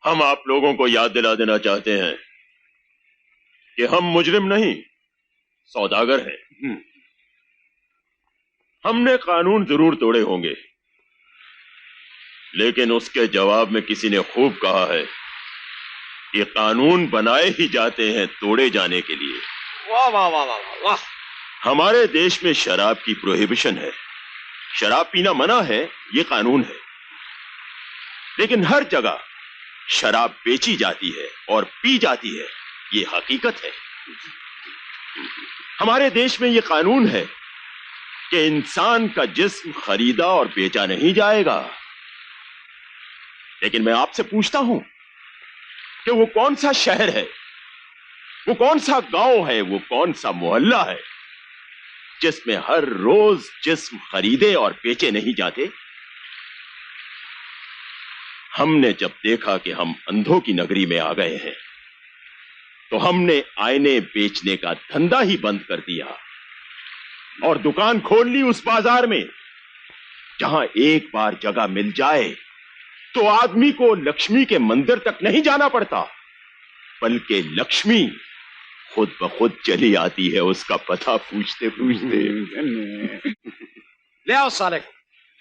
हम आप लोगों को याद दिला देना चाहते हैं कि हम मुजरिम नहीं, सौदागर हैं। हमने कानून जरूर तोड़े होंगे, लेकिन उसके जवाब में किसी ने खूब कहा है कि कानून बनाए ही जाते हैं तोड़े जाने के लिए। वाह वाह वाह वाह वाह। हमारे देश में शराब की प्रोहिबिशन है, शराब पीना मना है, ये कानून है। लेकिन हर जगह शराब बेची जाती है और पी जाती है, ये हकीकत है। हमारे देश में ये कानून है कि इंसान का जिस्म खरीदा और बेचा नहीं जाएगा। लेकिन मैं आपसे पूछता हूं कि वो कौन सा शहर है, वो कौन सा गांव है, वो कौन सा मोहल्ला है जिसमें हर रोज जिस्म खरीदे और बेचे नहीं जाते? हमने जब देखा कि हम अंधों की नगरी में आ गए हैं, तो हमने आईने बेचने का धंधा ही बंद कर दिया और दुकान खोल ली उस बाजार में जहां एक बार जगह मिल जाए तो आदमी को लक्ष्मी के मंदिर तक नहीं जाना पड़ता, बल्कि लक्ष्मी खुद ब खुद चली आती है उसका पता पूछते पूछते। ले आओ साले को।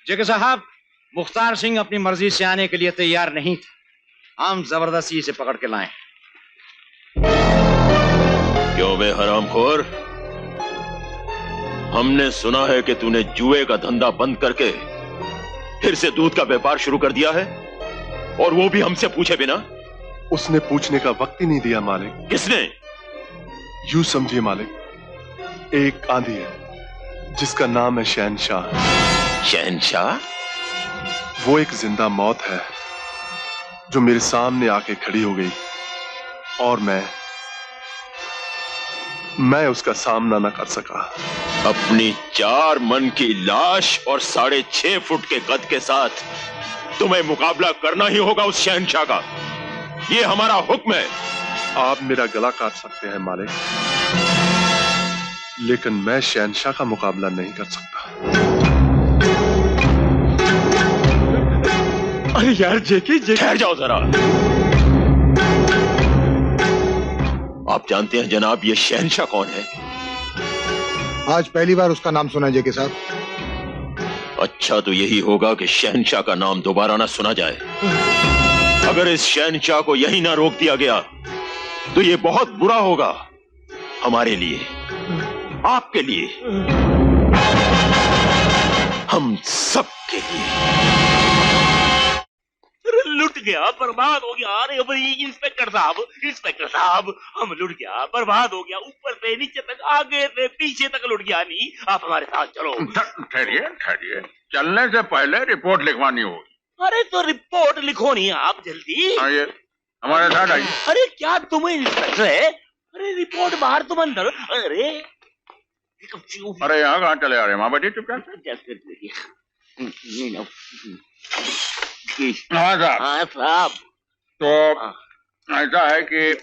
जगह साहब, मुख्तार सिंह अपनी मर्जी से आने के लिए तैयार नहीं था, हम जबरदस्ती इसे पकड़ के लाए। क्यों बे हरामखोर, हमने सुना है कि तूने जुए का धंधा बंद करके फिर से दूध का व्यापार शुरू कर दिया है, और वो भी हमसे पूछे बिना। उसने पूछने का वक्त ही नहीं दिया मालिक। किसने? यूं समझिए मालिक, एक आंधी है जिसका नाम है शहनशाह। शहनशाह? वो एक जिंदा मौत है जो मेरे सामने आके खड़ी हो गई और मैं उसका सामना न कर सका। अपनी 4 मन की लाश और 6.5 फुट के कद के साथ तुम्हें मुकाबला करना ही होगा उस शहनशाह का। ये हमारा हुक्म है। आप मेरा गला काट सकते हैं मालिक, लेकिन मैं शहनशाह का मुकाबला नहीं कर सकता। अरे यार जेके, ठहर जाओ जरा। आप जानते हैं जनाब ये शहनशाह कौन है? आज पहली बार उसका नाम सुना जेके साहब। अच्छा, तो यही होगा कि शहनशाह का नाम दोबारा ना सुना जाए। अगर इस शहनशाह को यही ना रोक दिया गया तो ये बहुत बुरा होगा हमारे लिए, आपके लिए, हम सबके लिए। लुट गया, बर्बाद हो गया। अरे भाई इंस्पेक्टर साहब, हम लुट गया, बर्बाद हो गया, ऊपर से नीचे तक, आगे से पीछे तक लुट गया। नहीं, आप हमारे साथ चलो। ठहरिए, चलने से पहले रिपोर्ट लिखवानी होगी। अरे तो रिपोर्ट लिखो नहीं आप जल्दी। आइए, हमारे साथ आइए। अरे क्या तुम इंस्पेक्टर है? अरे रिपोर्ट बाहर, तुम अंदर। अरे यहाँ कहाँ चले आ रहे हैं? वहां बैठिए चुपचाप। हाँ साहब। तो ऐसा है कि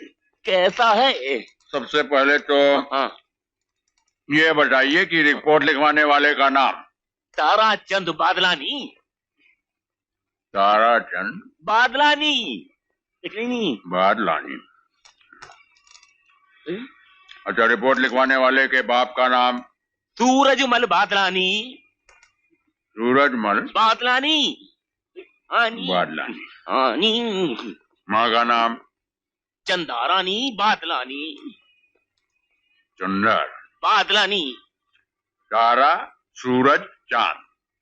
कैसा है? सबसे पहले तो ये बताइए कि रिपोर्ट लिखवाने वाले का नाम? ताराचंद बादलानी। ताराचंद बादलानी? नहीं बादलानी। अच्छा, रिपोर्ट लिखवाने वाले के बाप का नाम? सूरजमल बादलानी। सूरजमल बादलानी? बादलानी। माँ का नाम? चंदारानी बादलानी। चंदर बादलानी। तारा, सूरज, चांद,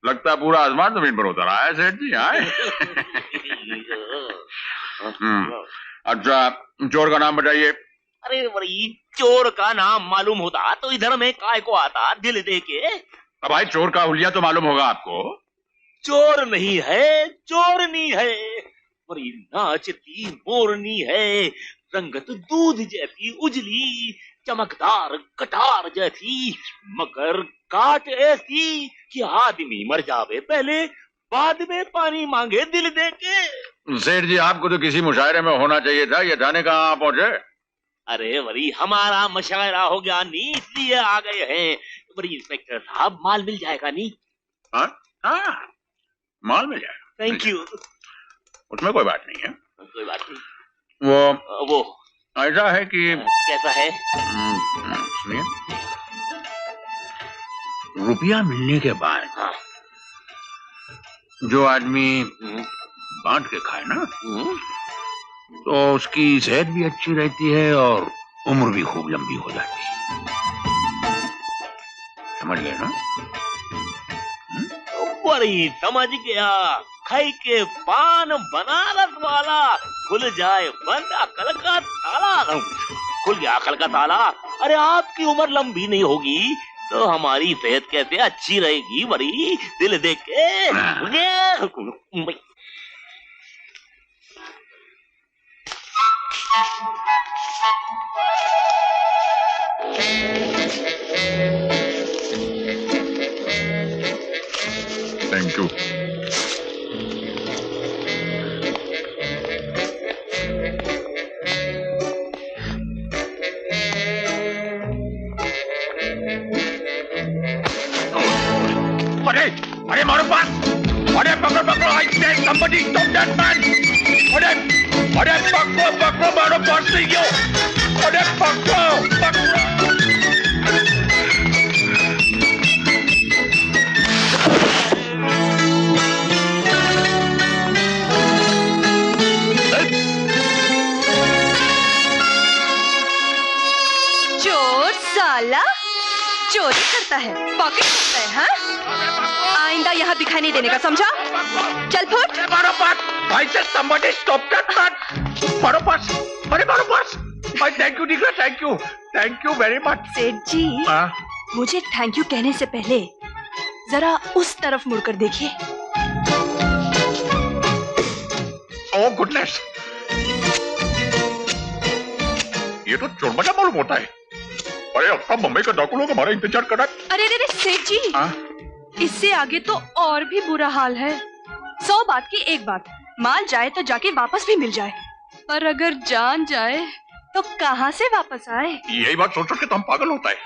लगता पूरा आसमान जमीन पर उतर आया सेठ जी। अच्छा, चोर का नाम बताइए। अरे भाई, चोर का नाम मालूम होता तो इधर में काय को आता दिल दे के। अब भाई, चोर का हुलिया तो मालूम होगा आपको। चोर नहीं है, चोरनी है। बड़ी नाचती मोरनी है, रंगत दूध जैसी उजली, चमकदार कटार जैसी, मगर काट ऐसी कि आदमी मर जावे पहले, बाद में पानी मांगे दिल दे के। सेठ जी, आपको तो किसी मुशायरे में होना चाहिए था, ये जाने कहाँ पहुंचे? अरे वरी, हमारा मुशायरा हो गया नी, इसलिए आ गए हैं। बड़ी इंस्पेक्टर साहब, माल मिल जाएगा नी? हाँ, माल मिल जाएगा। Thank you. उसमें कोई बात नहीं है। कोई बात नहीं। वो ऐसा है कि कैसा है? सुनिए, रुपया मिलने के बाद हाँ। जो आदमी बांट के खाए ना, तो उसकी सेहत भी अच्छी रहती है और उम्र भी खूब लंबी हो जाती है। समझ गए ना? बड़ी समझ गया। खाई के पान बनारस वाला, खुल जाए बंद अकल का ताला। खुल गया अकल का ताला। अरे आपकी उम्र लंबी नहीं होगी तो हमारी सेहत कैसे अच्छी रहेगी? बड़ी दिल देख के। Thank you. अरे मारो पास! अरे पकड़ो! I said somebody stop that man! अरे पकड़ो मारो पास नहीं क्यों? अरे पकड़ो! चोर साला चोरी करता है, पॉकेट करता है। हाँ, आइंदा यहाँ दिखाई नहीं देने का, समझा? चल फुट। मारो पास! I said somebody stop that man! मारो पास! अरे मारो पास! थैंक यू निकला, थैंक यू वेरी मच। सेठ जी, मुझे थैंक यू कहने से पहले जरा उस तरफ मुड़कर देखिए। ओह गुडनेस, ये तो चोरमचा मालूम होता है। अरे अब मुंबई का डाकू लोग हमारा इंतजार कर रहा है। अरे रे सेठ जी, इससे आगे तो और भी बुरा हाल है। 100 बात की एक बात, माल जाए तो जाके वापस भी मिल जाए, पर अगर जान जाए तो कहाँ से वापस आए? यही बात सोच के तो हम पागल होता है।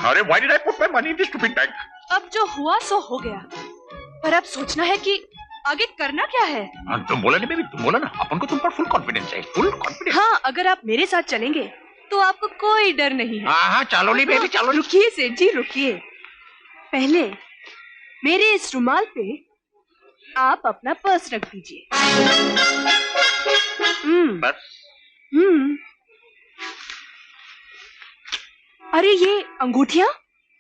अरे why did I put my money in this stupid bank? अब जो हुआ सो हो गया, पर अब सोचना है कि आगे करना क्या है। तुम बोला नहीं बेबी, तुम बोला ना, अपन को तुम पर फुल कॉन्फिडेंस है, फुल कॉन्फिडेंस। हाँ, अगर आप मेरे साथ चलेंगे तो आपको कोई डर नहीं है। हाँ चलो नहीं बेबी, चलो। रुकिए सेठ जी, रुकिए। पहले मेरे इस रुमाल पे आप अपना पर्स रख दीजिए। अरे ये अंगूठियां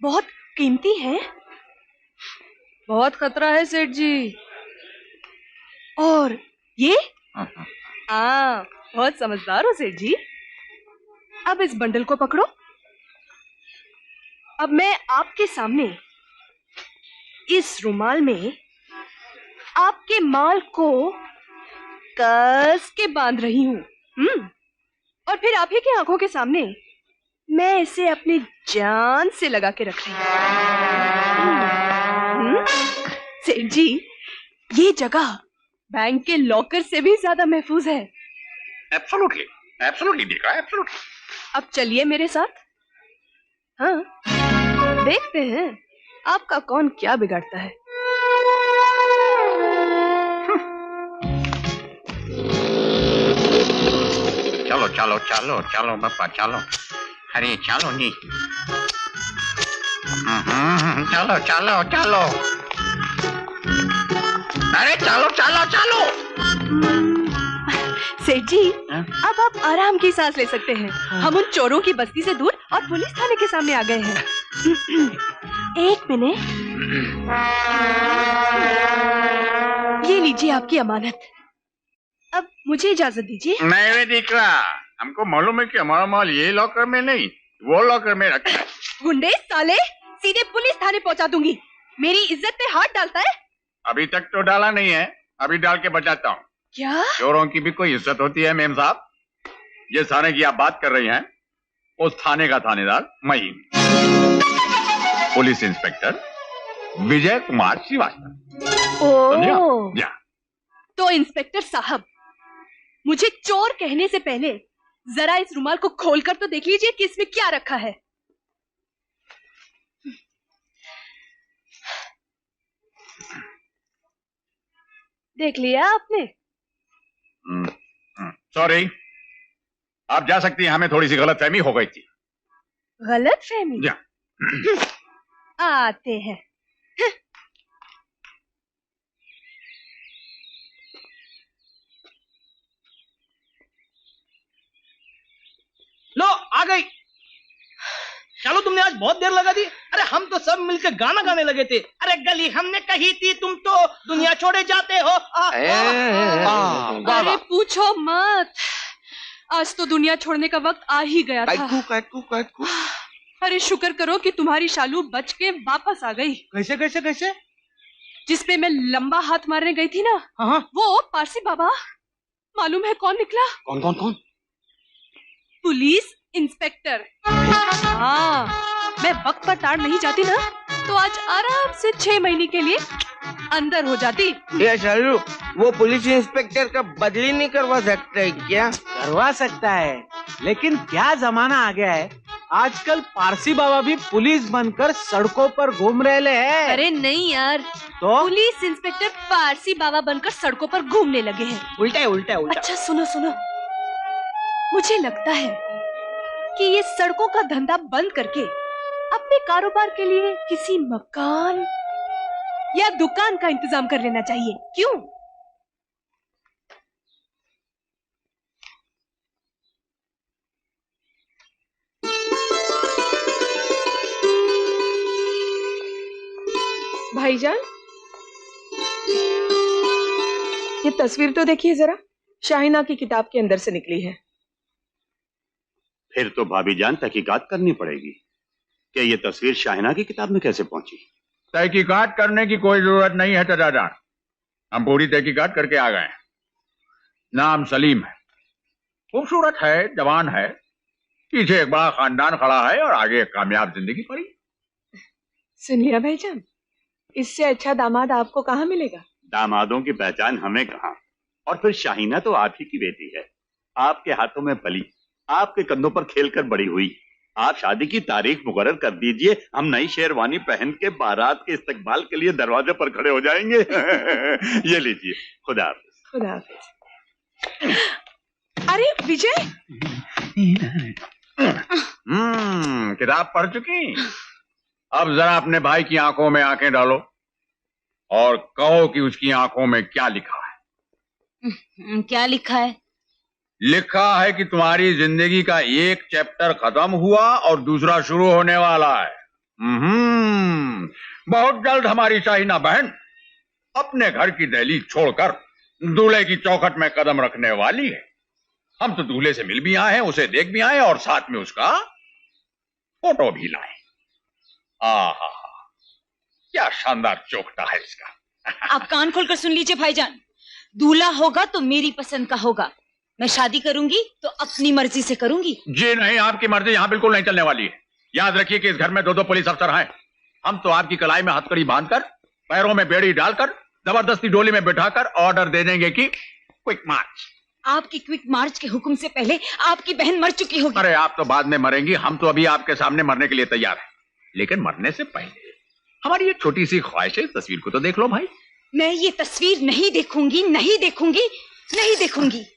बहुत कीमती हैं। बहुत खतरा है सेठ जी। और ये बहुत समझदार हो सेठ जी। अब इस बंडल को पकड़ो। अब मैं आपके सामने इस रुमाल में आपके माल को कस के बांध रही हूँ। और फिर आप ही की आंखों के सामने मैं इसे अपनी जान से लगा के रख रही हूँ। सेठ जी, ये जगह बैंक के लॉकर से भी ज्यादा महफूज है। एब्सोल्युटली, एब्सोल्युटली देखा, एब्सोल्युटली। अब चलिए मेरे साथ। हाँ, देखते हैं आपका कौन क्या बिगाड़ता है। चलो चलो चलो चलो बापा, चलो। अरे चलो जी, चलो चलो चलो। अरे चलो चलो चलो। सेठ जी, अब आप आराम की सांस ले सकते हैं। हम उन चोरों की बस्ती से दूर और पुलिस थाने के सामने आ गए हैं। एक मिनट, ये लीजिए आपकी अमानत। अब मुझे इजाजत दीजिए। नहीं दिख रहा, हमको मालूम है कि हमारा माल ये लॉकर में नहीं, वो लॉकर में रखा है। गुंडे साले, सीधे पुलिस थाने पहुंचा दूंगी। मेरी इज्जत पे हाथ डालता है। अभी तक तो डाला नहीं है, अभी डाल के बचाता हूँ। क्या? चोरों की भी कोई इज्जत होती है मेम साहब। जिस थाने की आप बात कर रही हैं, उस थाने का थानेदार मैं ही, पुलिस इंस्पेक्टर विजय कुमार श्रीवास्तव। ओह, तो इंस्पेक्टर साहब, मुझे चोर कहने से पहले जरा इस रुमाल को खोलकर तो देख लीजिए कि इसमें क्या रखा है। देख लिया आपने? सॉरी, आप जा सकती हैं, हमें थोड़ी सी गलतफहमी हो गई थी। गलतफहमी? जा। आते हैं। लो आ गई। चलो, तुमने आज बहुत देर लगा दी। अरे हम तो सब मिलकर गाना गाने लगे थे। अरे गली हमने कही थी, तुम तो दुनिया छोड़े जाते हो। अरे पूछो मत, आज तो दुनिया छोड़ने का वक्त आ ही गया था। अरे शुक्र करो कि तुम्हारी शालू बच के वापस आ गई। कैसे कैसे कैसे? जिसपे मैं लंबा हाथ मारने गई थी ना, हाँ। वो पारसी बाबा, मालूम है कौन निकला? कौन कौन कौन? Police inspector. हाँ, मैं वक्त पर ताड़ नहीं जाती ना, तो आज आराम से 6 महीने के लिए अंदर हो जाती। ये शालू, वो पुलिस इंस्पेक्टर का बदली नहीं करवा सकता है क्या? करवा सकता है, लेकिन क्या जमाना आ गया है, आजकल पारसी बाबा भी पुलिस बनकर सड़कों पर घूम रहे हैं। अरे नहीं यार, तो पुलिस इंस्पेक्टर पारसी बाबा बनकर सड़कों पर घूमने लगे हैं। उल्टा है, उल्टा है, उल्टा। अच्छा सुनो सुनो, मुझे लगता है कि ये सड़कों का धंधा बंद करके अपने कारोबार के लिए किसी मकान या दुकान का इंतजाम कर लेना चाहिए। क्यों? भाईजान, ये तस्वीर तो देखिए जरा, शाहिना की किताब के अंदर से निकली है। फिर तो भाभी जान तहकीकात करनी पड़ेगी कि ये तस्वीर शाहिना की किताब में कैसे पहुंची। तहकीकात करने की कोई जरूरत नहीं है चाचा जान, हम पूरी तहकीकात करके आ गए हैं। नाम सलीम है, खूबसूरत है, जवान है, पीछे एक बड़ा खानदान खड़ा है और आगे एक कामयाब जिंदगी पड़ी। सुन लिया भाईजान, इससे अच्छा दामाद आपको कहाँ मिलेगा? दामादों की पहचान हमें कहाँ, और फिर शाहिना तो आप ही की बेटी है, आपके हाथों में पली, आपके कंधों पर खेलकर बड़ी हुई। आप शादी की तारीख मुकर्रर कर दीजिए, हम नई शेरवानी पहन के बारात के इस्तकबाल के लिए दरवाजे पर खड़े हो जाएंगे। ये लीजिए, खुदा हाफिज। खुदा हाफिज। अरे विजय, किताब पढ़ चुकी? अब जरा अपने भाई की आंखों में आंखें डालो और कहो कि उसकी आंखों में क्या लिखा है। क्या लिखा है? लिखा है कि तुम्हारी जिंदगी का एक चैप्टर खत्म हुआ और दूसरा शुरू होने वाला है। बहुत जल्द हमारी शाहिना बहन अपने घर की दहलीज छोड़कर दूल्हे की चौखट में कदम रखने वाली है। हम तो दूल्हे से मिल भी आए हैं, उसे देख भी आए और साथ में उसका फोटो भी लाए। आहा, क्या शानदार चौखटा है इसका। आप कान खोलकर सुन लीजिए भाईजान, दूल्हा होगा तो मेरी पसंद का होगा। मैं शादी करूंगी तो अपनी मर्जी से करूंगी। जी नहीं, आपकी मर्जी यहां बिल्कुल नहीं चलने वाली है। याद रखिए कि इस घर में 2-2 पुलिस अफसर हैं। हम तो आपकी कलाई में हथकड़ी बांधकर, पैरों में बेड़ी डालकर, जबरदस्ती डोली में बिठाकर ऑर्डर दे देंगे कि क्विक मार्च। आपकी क्विक मार्च के हुक्म से पहले आपकी बहन मर चुकी होगी। अरे आप तो बाद में मरेंगी, हम तो अभी आपके सामने मरने के लिए तैयार हैं। लेकिन मरने से पहले हमारी ये छोटी सी ख्वाहिश है, तस्वीर को तो देख लो भाई। मैं ये तस्वीर नहीं देखूंगी, नहीं देखूंगी, नहीं देखूंगी।